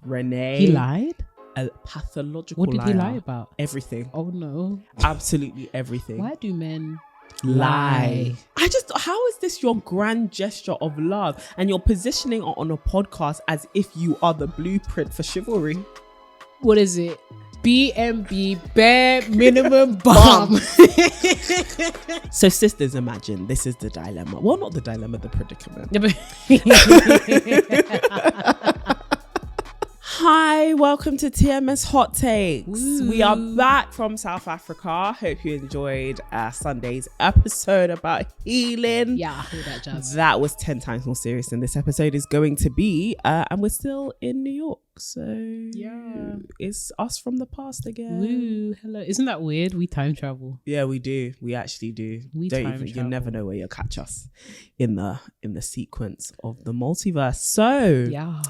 Renee. He lied? A pathological What did liar. he lie about? Everything. Oh no. Absolutely everything. Why do men lie? How is this your grand gesture of love? And you're positioning it on a podcast as if you are the blueprint for chivalry. What is it? BMB, bare minimum bomb. So sisters, imagine this is the dilemma. Well, not the dilemma, the predicament. Hi, welcome to TMS Hottakes. Ooh. We are back from South Africa. Hope you enjoyed Sunday's episode about healing. Yeah, all that jazz. That was 10 times more serious than this episode is going to be. And we're still in New York. So yeah, it's us from the past again. Woo, hello. Isn't that weird? We time travel. Yeah, we do. We actually do. You'll never know where you'll catch us in the sequence of the multiverse. So yeah.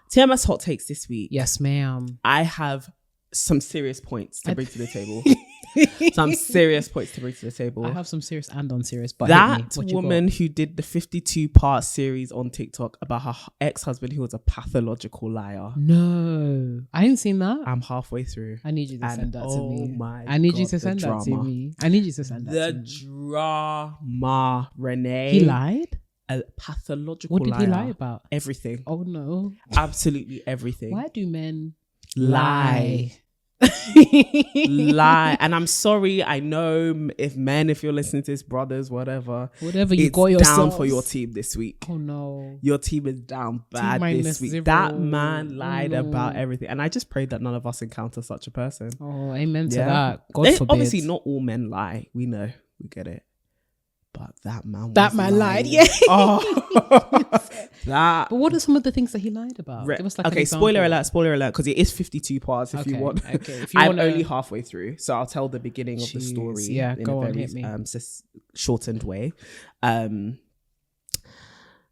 TMS Hot Takes this week. Yes, ma'am. I have some serious points to bring to the table. Some serious points to bring to the table. I have some serious and unserious, but that woman who did the 52-part series on TikTok about her ex-husband who was a pathological liar. No, I ain't seen that. I'm halfway through. I need you to send that to me. I need you to send that to me. I need you to send that to me. The drama, Renee. He lied? A pathological liar. What did he lie about? Everything. Oh no. Absolutely everything. Why do men lie? Lie. And I'm sorry, I know if you're listening to this, brothers, whatever you got yourself down for your team this week. Oh no, your team is down bad this week. 0. That man lied about everything, and I just pray that none of us encounter such a person. Oh, amen to that. God forbid. Obviously not all men lie, we know, we get it, but that man lied. Yeah. That. But what are some of the things that he lied about? Give us okay, spoiler alert, because it is 52 parts if you want. Okay, if I'm only halfway through, so I'll tell the beginning of the story in go a on, very hit me. shortened way.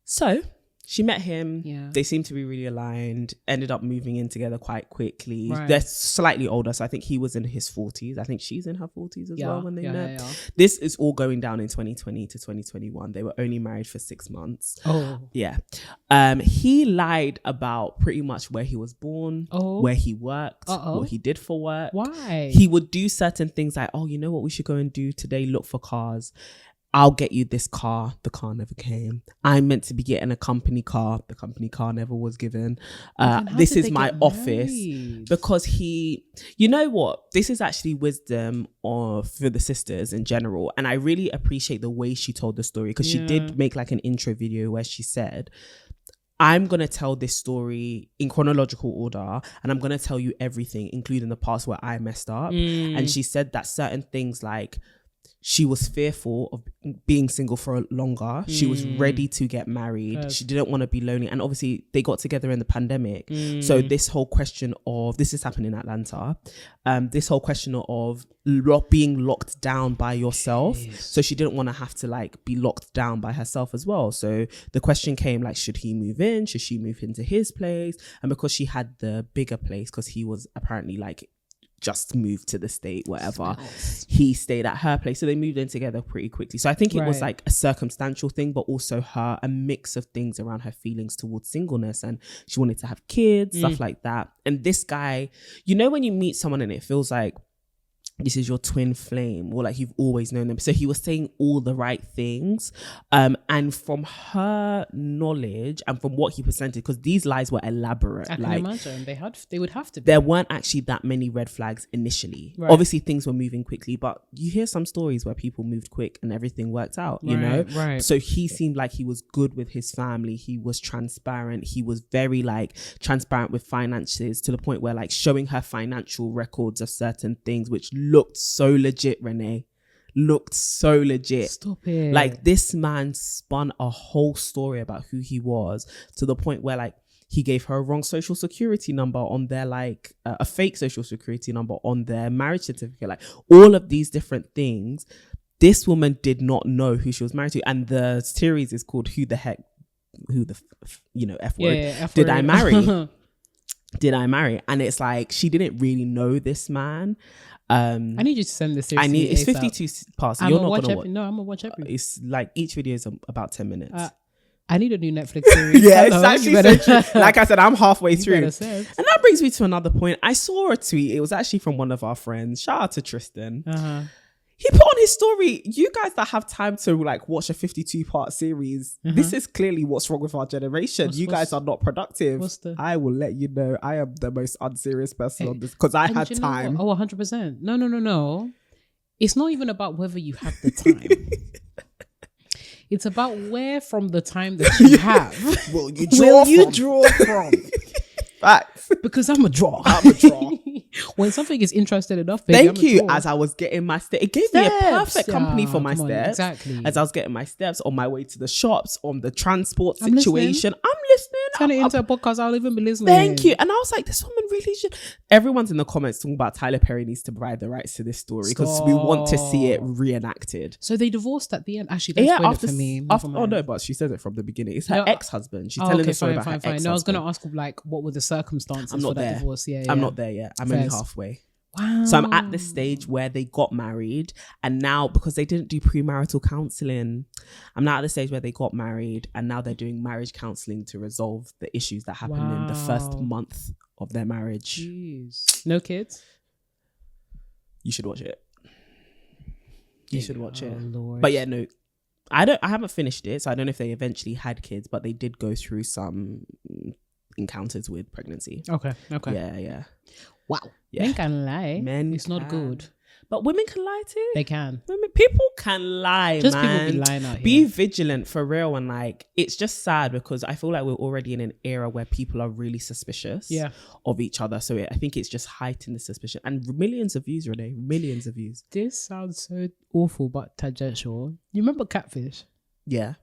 So she met him. Yeah. They seemed to be really aligned, ended up moving in together quite quickly. Right. They're slightly older, so I think he was in his 40s. I think she's in her 40s as well when they met. Yeah. This is all going down in 2020 to 2021. They were only married for 6 months. Oh. Yeah. He lied about pretty much where he was born, where he worked, what he did for work. Why? He would do certain things like, oh, you know what we should go and do today? Look for cars. I'll get you this car. The car never came. I'm meant to be getting a company car. The company car never was given. This is my office. Because you know what? This is actually wisdom for the sisters in general. And I really appreciate the way she told the story, because she did make like an intro video where she said, I'm going to tell this story in chronological order, and I'm going to tell you everything, including the parts where I messed up. And she said that certain things like, she was fearful of being single for longer. She was ready to get married. She didn't want to be lonely. And obviously they got together in the pandemic. So this whole question of, this is happening in Atlanta, this whole question of being locked down by yourself. So she didn't want to have to like be locked down by herself as well. So the question came like, should he move in? Should she move into his place? And because she had the bigger place, because he was apparently like just moved to the state, whatever, he stayed at her place, so they moved in together pretty quickly. So I think it was like a circumstantial thing, but also a mix of things around her feelings towards singleness, and she wanted to have kids, stuff like that. And this guy, you know, when you meet someone and it feels like this is your twin flame, or like you've always known them. So he was saying all the right things. And from her knowledge and from what he presented, because these lies were elaborate. I can imagine they would have to be. There weren't actually that many red flags initially. Right. Obviously things were moving quickly, but you hear some stories where people moved quick and everything worked out, you know? Right. So he seemed like he was good with his family. He was transparent. He was very like transparent with finances, to the point where like showing her financial records of certain things, which looked so legit, Renee. Looked so legit. Stop it. Like this man spun a whole story about who he was, to the point where like he gave her a wrong social security number on their like a fake social security number on their marriage certificate. Like all of these different things. This woman did not know who she was married to, and the series is called F word did I marry? Did I marry? And it's like she didn't really know this man. I need you to send this series. It's 52 parts. You're not gonna watch. No, I'm gonna watch everything. It's like each video is about 10 minutes. I need a new Netflix series. Yeah, it's actually so true. Like I said, I'm halfway through. And that brings me to another point. I saw a tweet. It was actually from one of our friends. Shout out to Tristan. He put on his story, you guys that have time to like watch a 52-part series, this is clearly what's wrong with our generation. You guys are not productive. I will let you know I am the most unserious person on this because I had time. Oh, 100%. No. It's not even about whether you have the time. It's about where from the time that you have will you draw from? Facts. Because I'm a draw. When something is interesting enough, baby, thank you. As I was getting my steps, it gave me a perfect company for my steps. Exactly. As I was getting my steps on my way to the shops, on the transport situation, I'm listening. Turn it into a podcast. I'll even be listening. Thank you. And I was like, this woman really should. Everyone's in the comments talking about Tyler Perry needs to provide the rights to this story because we want to see it reenacted. So they divorced at the end. Actually, don't spoil it for me. Oh no, but she says it from the beginning. It's her ex-husband. She's telling the story about her ex-husband. No, I was going to ask like, what were the circumstances for that divorce? I'm not there yet. I'm only halfway. Wow. So I'm at the stage where they got married, and now because they didn't do premarital counselling, I'm now at the stage where they got married and now they're doing marriage counselling to resolve the issues that happened in the first month of their marriage. Jeez. No kids? You should watch it. You should watch it. Lord. But yeah, no. I haven't finished it, so I don't know if they eventually had kids, but they did go through some encounters with pregnancy. Okay. Yeah. Wow. Yeah. Men can lie. It's not good. But women can lie too. They can. People can lie, just man. People be lying out here. Be vigilant for real. And like, it's just sad because I feel like we're already in an era where people are really suspicious of each other. So I think it's just heightened the suspicion. And millions of views, Renee. Millions of views. This sounds so awful but tangential. You remember Catfish? Yeah.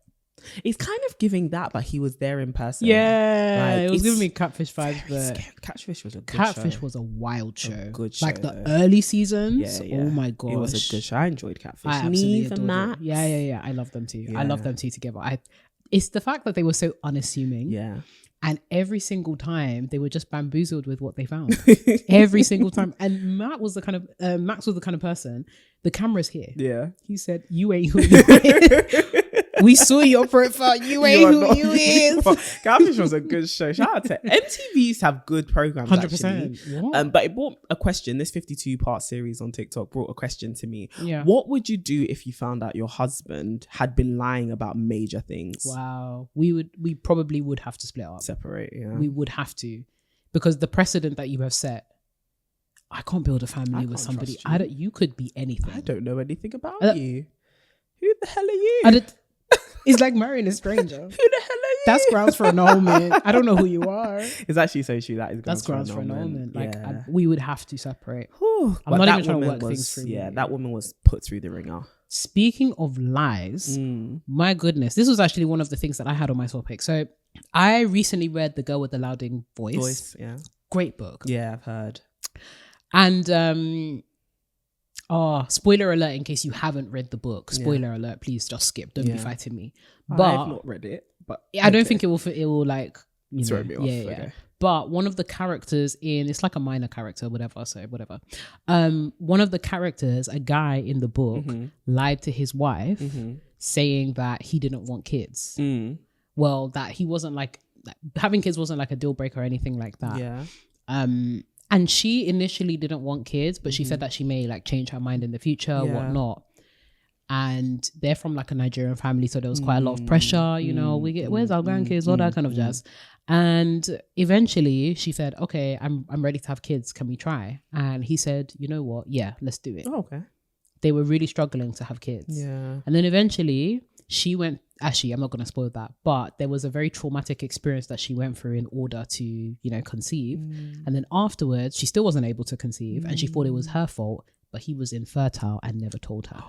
It's kind of giving that, but he was there in person. Yeah, like, it was giving me Catfish vibes. But Catfish was a good Catfish show. was a wild show. A good show, like the early seasons. Yeah. Oh my gosh, it was a good show. I enjoyed Catfish. I absolutely adored it. Yeah. I love them too. I love them two together. It's the fact that they were so unassuming. Yeah. And every single time they were just bamboozled with what they found. Every single time. And Max was the kind of person. The camera's here. Yeah. He said, "You ain't who you is." We saw your profile. You ain't who you is. Catfish was a good show. Shout out to MTV used to have good programs. 100%. But it brought a question. This 52-part series on TikTok brought a question to me. Yeah. What would you do if you found out your husband had been lying about major things? Wow. We probably would have to split up. Separate, yeah. We would have to. Because the precedent that you have set, I can't build a family with somebody. You could be anything. I don't know anything about you. Who the hell are you? It's like marrying a stranger. Who the hell are you? That's grounds for annulment. I don't know who you are. It's actually so true. That's grounds for annulment. Like we would have to separate. I'm but not even trying to work things through. Yeah, that woman was put through the ringer. Speaking of lies, my goodness, this was actually one of the things that I had on my topic. So I recently read The Girl with the Louding Voice. Yeah, great book. Yeah, I've heard. And spoiler alert in case you haven't read the book. Spoiler alert, please just skip. Don't be fighting me. But I've not read it, but I don't think it will like throw me off. Yeah. Okay. But one of the characters it's like a minor character, whatever. One of the characters, a guy in the book, lied to his wife, saying that he didn't want kids. Well, that he wasn't like having kids wasn't like a deal breaker or anything like that. Yeah. And she initially didn't want kids, but she said that she may like change her mind in the future, whatnot. And they're from like a Nigerian family, so there was quite a lot of pressure, where's our grandkids, all that kind of jazz. And eventually she said, okay, I'm ready to have kids. Can we try? And he said, you know what? Yeah, let's do it. Oh, okay. They were really struggling to have kids. Yeah. And then eventually she went, actually, I'm not going to spoil that, but there was a very traumatic experience that she went through in order to, conceive. And then afterwards, she still wasn't able to conceive and she thought it was her fault, but he was infertile and never told her.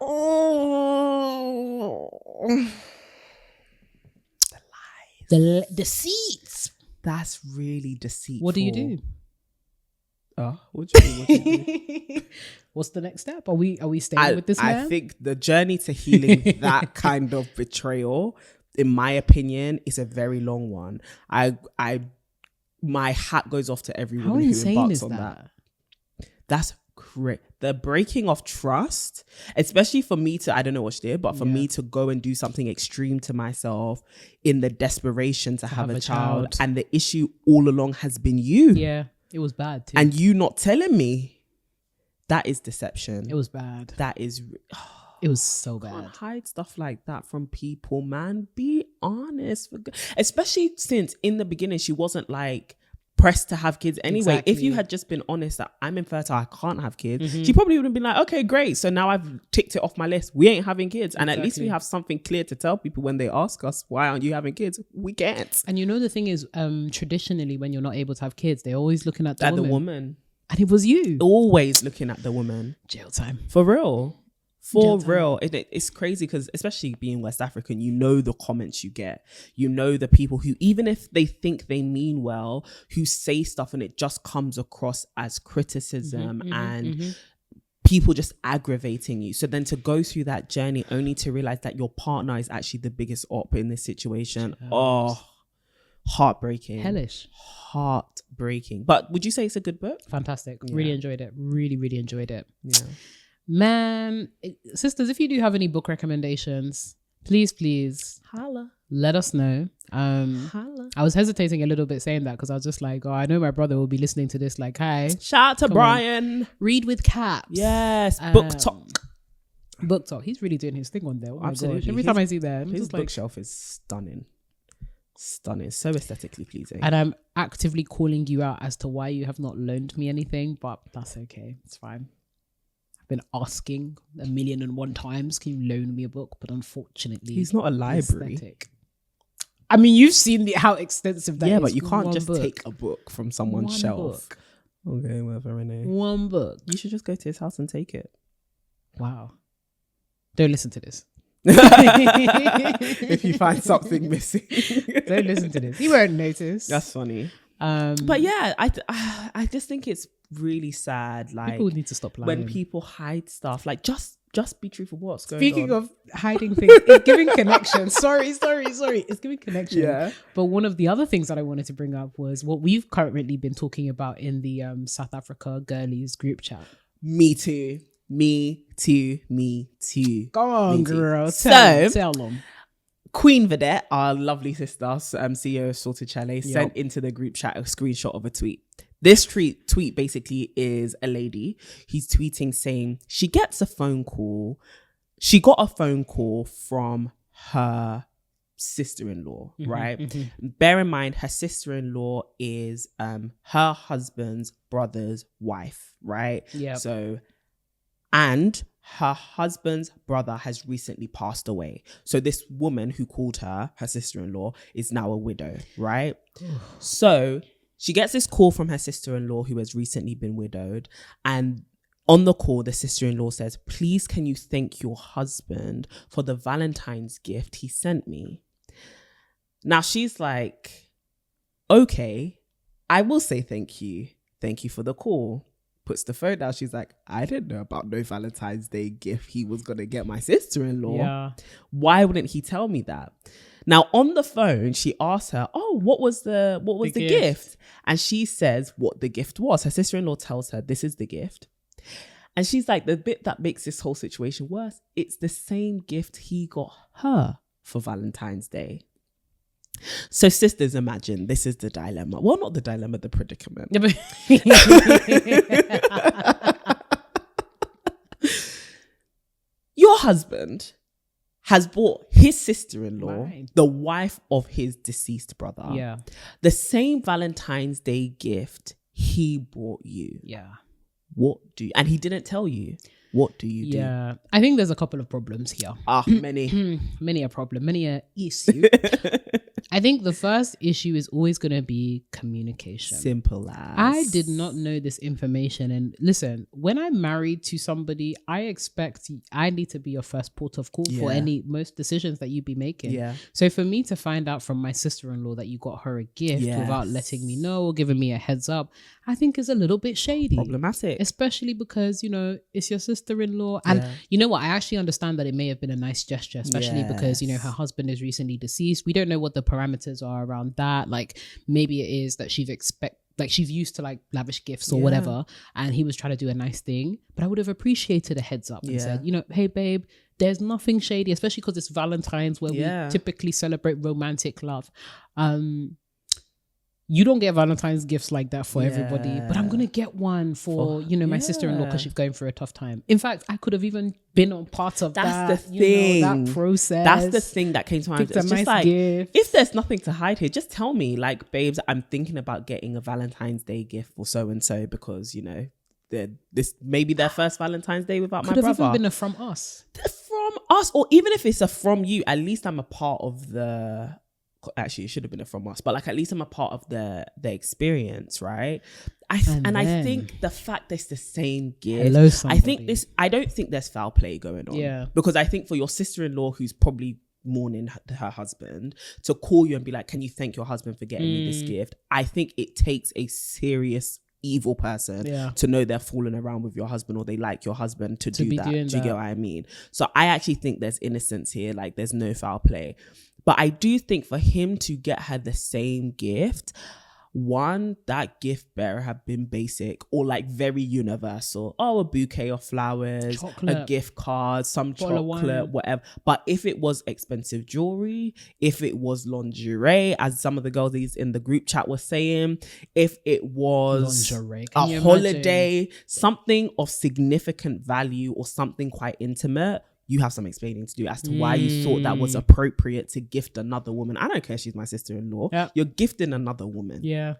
Oh. The lies. The deceits. That's really deceitful. What do you do? What do you do? What's the next step? Are we staying with this man? I think the journey to healing that kind of betrayal, in my opinion, is a very long one. My hat goes off to everyone who embarks on that. That's the breaking of trust, especially for me to, I don't know what she did, but for me to go and do something extreme to myself in the desperation to have a child. And the issue all along has been you. Yeah, it was bad too. And you not telling me, that is deception. It was bad. That is... it was so bad. Can't hide stuff like that from people, man. Be honest. Especially since in the beginning, she wasn't like pressed to have kids anyway. Exactly. If you had just been honest that I'm infertile, I can't have kids, she probably would have been like, okay, great. So now I've ticked it off my list. We ain't having kids. And at least we have something clear to tell people when they ask us, why aren't you having kids? We can't. And you know, the thing is, traditionally, when you're not able to have kids, they're always looking at the woman. And it was you. Always looking at the woman. Jail time. For real. For real. It's crazy because especially being West African, you know the comments you get. You know the people who, even if they think they mean well, who say stuff and it just comes across as criticism and people just aggravating you. So then to go through that journey only to realize that your partner is actually the biggest op in this situation. Oh, heartbreaking. Hellish. Heartbreaking. But would you say it's a good book? Fantastic. Really enjoyed it. Really enjoyed it. Yeah. Man, sisters, if you do have any book recommendations, please holla, let us know. Holla. I was hesitating a little bit saying that because I was just like, oh, I know my brother will be listening to this like, hi, shout out to Brian. Read with caps. Yes. Book talk. He's really doing his thing on there. Oh absolutely. Gosh. Every time I see that, his bookshelf is stunning, so aesthetically pleasing. And I'm actively calling you out as to why you have not loaned me anything, but that's okay, it's fine. Been asking 1,000,001 times, can you loan me a book? But unfortunately, he's not a library. Aesthetic. I mean, you've seen how extensive that is. Yeah, but you can't just take a book from someone's shelf. Okay, whatever, Renee. One book. You should just go to his house and take it. Wow. Don't listen to this. If you find something missing, don't listen to this. He won't notice. That's funny. But yeah, I just think it's really sad. Like, people need to stop lying when people hide stuff. Like, just be truthful. What's going Speaking on? of hiding things, it's giving connection. Sorry. It's giving connection. Yeah. But one of the other things that I wanted to bring up was what we've currently been talking about in the South Africa girlies group chat. Me too. Come on, girl. Tell them. Queen Vedette, our lovely sister, CEO of Sorted Chalet, sent into the group chat a screenshot of a tweet. This tweet basically is a lady. He's tweeting saying she gets a phone call. She got a phone call from her sister-in-law, right? Bear in mind, her sister-in-law is her husband's brother's wife, right? Yeah. So, and her husband's brother has recently passed away. So this woman who called her sister-in-law, is now a widow, right? So she gets this call from her sister-in-law who has recently been widowed. And on the call, the sister-in-law says, please, can you thank your husband for the Valentine's gift he sent me? Now she's like, okay, I will say thank you. Thank you for the call. Puts the phone down. She's like, I didn't know about no Valentine's Day gift he was going to get my sister-in-law. Yeah. Why wouldn't he tell me that? Now on the phone, she asks her, oh, what was the gift? And she says what the gift was. Her sister-in-law tells her, this is the gift. And she's like, the bit that makes this whole situation worse, it's the same gift he got her for Valentine's Day. So sisters, imagine this is the dilemma. Well, not the dilemma, the predicament. Your husband has bought his sister-in-law, the wife of his deceased brother, the same Valentine's Day gift he bought you. Yeah. What do you, and he didn't tell you. What do you do? Yeah, I think there's a couple of problems here. Many. Many a problem, many a issue. I think the first issue is always going to be communication. Simple as. I did not know this information. And listen, when I'm married to somebody, I expect I need to be your first port of call for most decisions that you be making. Yeah. So for me to find out from my sister-in-law that you got her a gift without letting me know or giving me a heads up, I think is a little bit shady. Problematic. Especially because, you know, it's your sister-in-law. And you know what? I actually understand that it may have been a nice gesture, especially because, you know, her husband is recently deceased. We don't know what the parameters are around that. Like maybe it is that she's like she's used to like lavish gifts or whatever, and he was trying to do a nice thing, but I would have appreciated a heads up and said, you know, hey babe, there's nothing shady, especially because it's Valentine's where we typically celebrate romantic love. You don't get Valentine's gifts like that for everybody, but I'm going to get one for you know, my sister-in-law because she's going through a tough time. In fact, I could have even been on part of that. That's the thing. That process. That's the thing that came to mind. It's a just nice like, gift. if there's nothing to hide here, just tell me, like, babes, I'm thinking about getting a Valentine's Day gift for so-and-so because, you know, this may be their first Valentine's Day without my brother. Could have even been a from us. From us, or even if it's a from you, at least I'm a part of the... Actually, it should have been a from us, but like at least I'm a part of the experience, right? I think the fact it's the same gift. I don't think there's foul play going on. Yeah, because I think for your sister-in-law who's probably mourning her husband to call you and be like, "Can you thank your husband for getting me this gift?" I think it takes a serious evil person to know they're fooling around with your husband or they like your husband to do that. Do you get what I mean? So I actually think there's innocence here. Like there's no foul play. But I do think for him to get her the same gift, one, that gift bearer have been basic or like very universal. Oh, a bouquet of flowers, a gift card, some chocolate, whatever. But if it was expensive jewelry, if it was lingerie, as some of the girls in the group chat were saying, if it was a holiday, something of significant value or something quite intimate, you have some explaining to do as to why you thought that was appropriate to gift another woman. I don't care if she's my sister-in-law. Yep. You're gifting another woman. Yeah.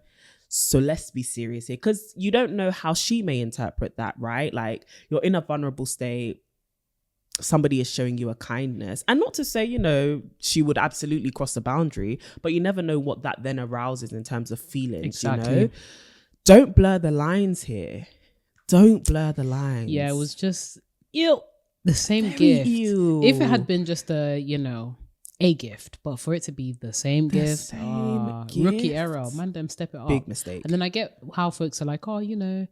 So let's be serious here, because you don't know how she may interpret that, right? Like you're in a vulnerable state. Somebody is showing you a kindness. And not to say, you know, she would absolutely cross the boundary, but you never know what that then arouses in terms of feelings, exactly. You know? Don't blur the lines here. Don't blur the lines. Yeah, it was just... the same gift. If it had been just a, you know, a gift, but for it to be the same gift, rookie error, man, them step it up. Big mistake. And then I get how folks are like, oh, you know,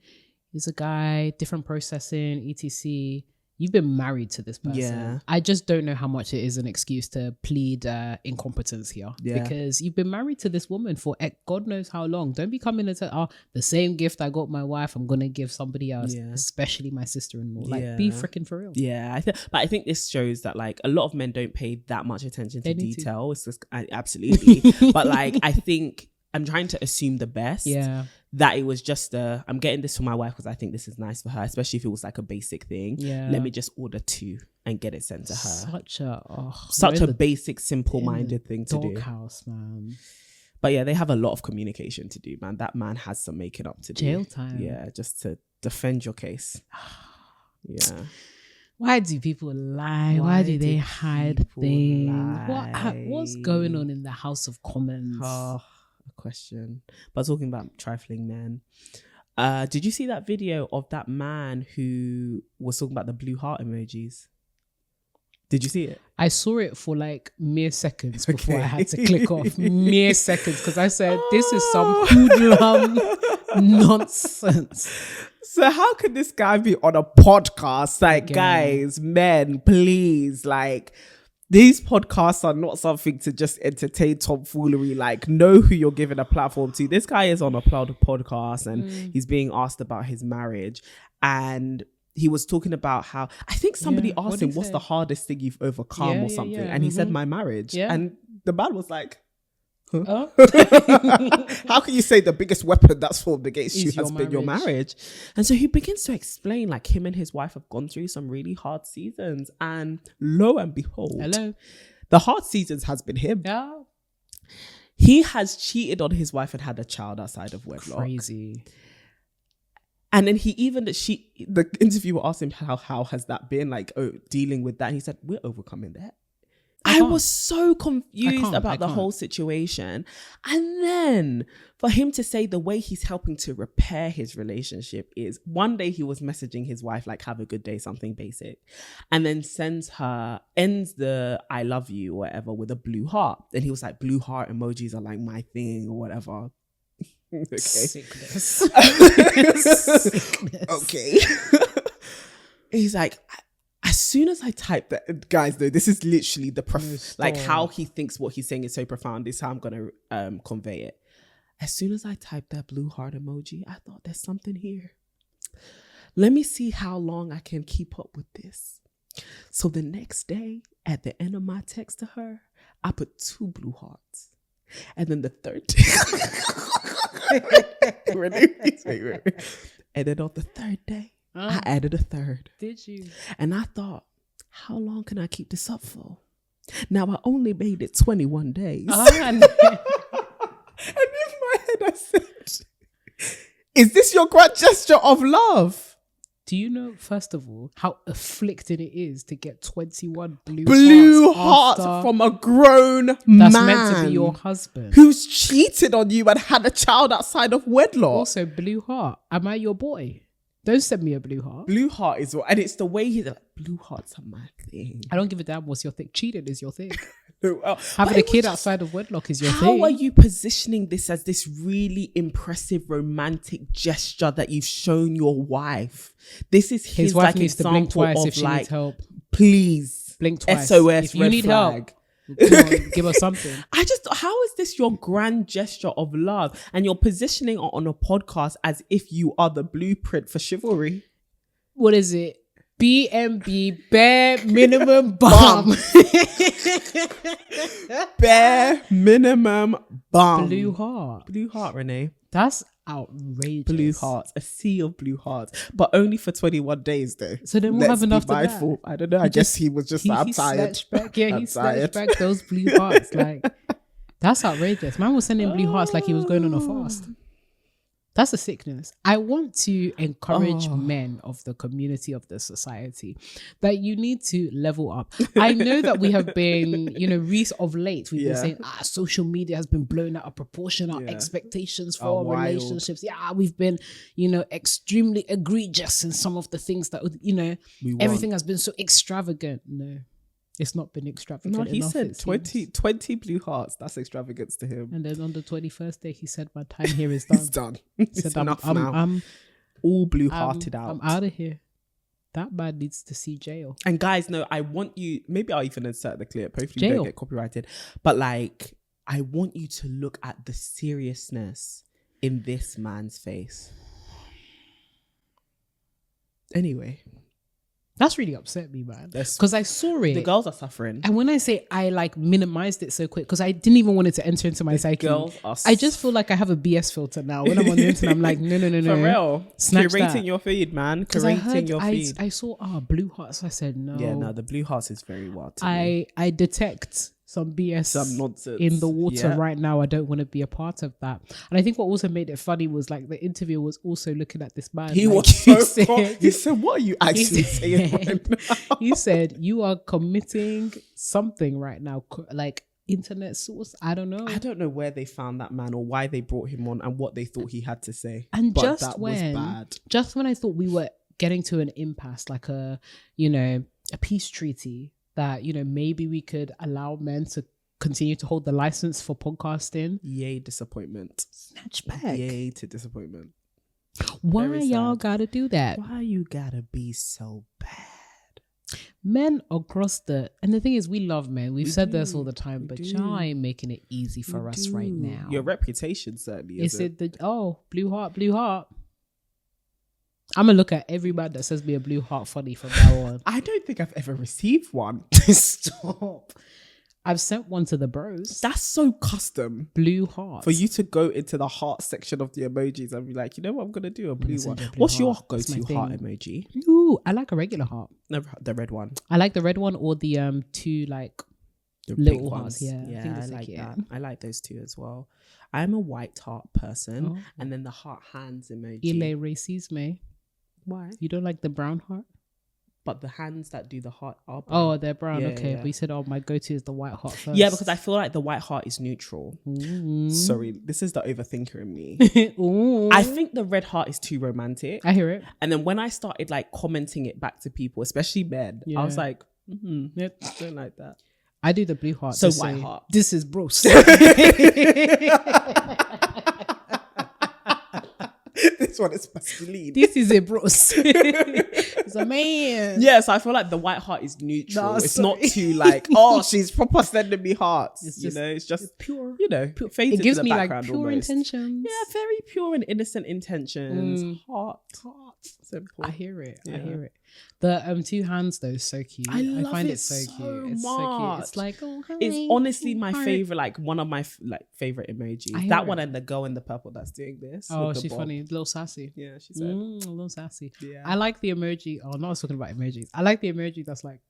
he's a guy, different processing, etc. You've been married to this person. Yeah. I just don't know how much it is an excuse to plead incompetence here. Yeah. Because you've been married to this woman for God knows how long. Don't be coming and say, oh, the same gift I got my wife, I'm going to give somebody else, especially my sister-in-law. Like, be freaking for real. Yeah. But I think this shows that, like, a lot of men don't pay that much attention to detail. It's just, absolutely. But, like, I think I'm trying to assume the best. Yeah. That it was just I'm getting this for my wife because I think this is nice for her, especially if it was like a basic thing. Yeah. Let me just order 2 and get it sent to her. Such a basic, simple-minded thing to do. House, man. But yeah, they have a lot of communication to do, man. That man has some making up to do. Jail time. Yeah, just to defend your case. Yeah. Why do people lie? Why do they hide things? What's going on in the House of Commons? Question. But talking about trifling men, did you see that video of that man who was talking about the blue heart emojis? Did you see it? I saw it for like mere seconds before I had to click off. Mere seconds, because I said this is some hoodlum nonsense. So how could this guy be on a podcast? Like, guys, men, please, like, these podcasts are not something to just entertain tomfoolery. Like, know who you're giving a platform to. This guy is on a podcast and he's being asked about his marriage. And he was talking about how, I think somebody asked him, what's the hardest thing you've overcome or something? And he said, my marriage. Yeah. And the man was like, huh? How can you say the biggest weapon that's formed against you has been your marriage? And so he begins to explain, like, him and his wife have gone through some really hard seasons, and lo and behold, the hard seasons has been him. Yeah, he has cheated on his wife and had a child outside of wedlock. Crazy. And then the interviewer asked him how has that been, like, dealing with that, and he said, we're overcoming that. I was so confused about the whole situation. And then for him to say the way he's helping to repair his relationship is, one day he was messaging his wife, like, have a good day, something basic. And then ends the I love you or whatever with a blue heart. And he was like, blue heart emojis are like my thing or whatever. Okay. Sickness. Okay. He's like, as soon as I type that, guys, though, this is literally like how he thinks what he's saying is so profound. This is how I'm going to convey it. As soon as I typed that blue heart emoji, I thought there's something here. Let me see how long I can keep up with this. So the next day, at the end of my text to her, I put 2 blue hearts. And then the third day, wait. And then on the third day, I added a third. Did you? And I thought, how long can I keep this up for? Now I only made it 21 days. And in my head I said, is this your grand gesture of love? Do you know, first of all, how afflicting it is to get 21 blue hearts from a grown man that's meant to be your husband, who's cheated on you and had a child outside of wedlock? Also, blue heart. Am I your boy? Don't send me a blue heart. Blue heart is what, and it's the way he's like, blue hearts are my thing. I don't give a damn what's your thing. Cheating is your thing. Well, having a kid outside of wedlock is your thing. How are you positioning this as this really impressive romantic gesture that you've shown your wife? This is his wife like needs to blink twice if she needs help. Please blink twice. SOS if you red need flag. Help, give us something. How is this your grand gesture of love? And you're positioning it on a podcast as if you are the blueprint for chivalry. What is it? BMB, bare minimum bum. Bare minimum bum. Blue heart. Blue heart, Renee. That's outrageous. Blue hearts. A sea of blue hearts. But only for 21 days though. So then we'll have enough to that. I don't know. I guess he was just I'm tired. He snatched back those blue hearts. Like, that's outrageous. Man was sending blue hearts like he was going on a fast. That's a sickness. I want to encourage men of the community, of the society, that you need to level up. I know that we have been, of late, we've been saying, social media has been blown out of proportion. Our expectations for our relationships. Yeah, we've been, extremely egregious in some of the things that, everything has been so extravagant. No. It's not been extravagant. No, he said 20 blue hearts. That's extravagance to him. And then on the 21st day, he said, my time here is done. It's done. He said, I'm all blue-hearted out. I'm out of here. That man needs to see jail. And guys, no, I want you, maybe I'll even insert the clip. Hopefully you don't get copyrighted. But like, I want you to look at the seriousness in this man's face. Anyway. That's really upset me, man. Because I saw it. The girls are suffering. And when I say I minimized it so quick, because I didn't even want it to enter into my psyche. I just feel like I have a BS filter now. When I'm on the internet, I'm like, no. For real. Snatch Curating that. your feed, man. Curating your feed. I saw blue hearts. I said no. Yeah, no, the blue hearts is very wild to me. I detect some BS, some nonsense in the water right now. I don't want to be a part of that. And I think what also made it funny was like the interviewer was also looking at this man. He was so he said, what are you actually saying right now? He said, you are committing something right now, like internet source. I don't know where they found that man or why they brought him on and what they thought he had to say. And but just when I thought we were getting to an impasse, like a peace treaty, that maybe we could allow men to continue to hold the license for podcasting. Yay, disappointment. Snatch back. Yay to disappointment. Why y'all gotta do that? Why you gotta be so bad? Men across and the thing is, we love men. We've said this all the time, but y'all ain't making it easy for us right now. Your reputation certainly is. Blue heart. I'm gonna look at every man that says me a blue heart funny from now on. I don't think I've ever received one. Stop. I've sent one to the bros. That's so custom. Blue heart. For you to go into the heart section of the emojis and be like, you know what, I'm gonna do a blue one. What's your go-to heart emoji? Ooh, I like a regular heart. No, the red one. I like the red one or the two like the little hearts. Yeah, I like that. I like those two as well. I'm a white heart person, and then the heart hands emoji. Il est racisme. Why? You don't like the brown heart? But the hands that do the heart are brown. Oh, they're brown. Yeah, okay. Yeah. But you said, my go-to is the white heart first. Yeah, because I feel like the white heart is neutral. Sorry, this is the overthinker in me. I think the red heart is too romantic. I hear it. And then when I started like commenting it back to people, especially men, I was like, I don't like that. I do the blue heart. So white heart. This is Bruce. This one is masculine. This is a bros. It's a man. Yes, I feel like the white heart is neutral. No, it's sorry. not too like, oh, she's proper sending me hearts. It's you just- know, it's just pure. you know, Pure. fades It gives into the me like background pure almost. intentions. Yeah, very pure and innocent intentions. Heart. Simple. I hear it. I Yeah. hear it. The two hands though is so cute. I love find it it so so cute. It's so cute. much. It's like, oh, hi. It's honestly my Hi. favorite, like one of my favorite I emojis. hear That it. one and the girl in the purple that's doing this. Oh, with the she's bob. funny. A little sassy. Yeah, she said. A little sassy. Yeah. I like the emoji. Oh, no, I was talking about emojis. I like the emoji that's like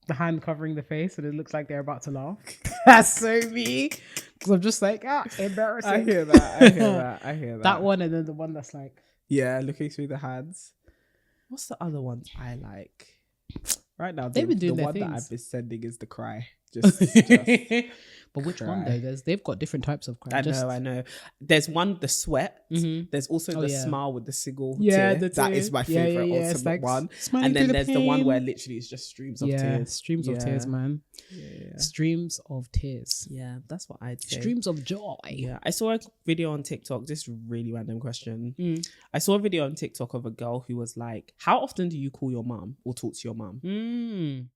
the hand covering the face and it looks like they're about to laugh. That's so me. Because I'm just like, embarrassing. I hear that. I hear that. I hear that. That one and then the one that's like, Yeah, looking through the hands. What's the other ones I like? Right now, They've been doing the their one that things. I've been sending is the cry. Just but which one cry. though? They've got different types of cry. I know. There's one, the sweat. Mhm. There's also Oh, the yeah. smile with the single Yeah, tear. That is my favorite It's ultimate like one. smiling And then through there's the one pain. where literally it's just streams of tears. Streams of tears, man. Yeah. Streams of tears. Yeah, that's what I'd say. Streams of joy. Yeah, I saw a video on TikTok. Just really random question. Mm. I saw a video on TikTok of a girl who was like, "How often do you call your mum or talk to your mum?" Mm.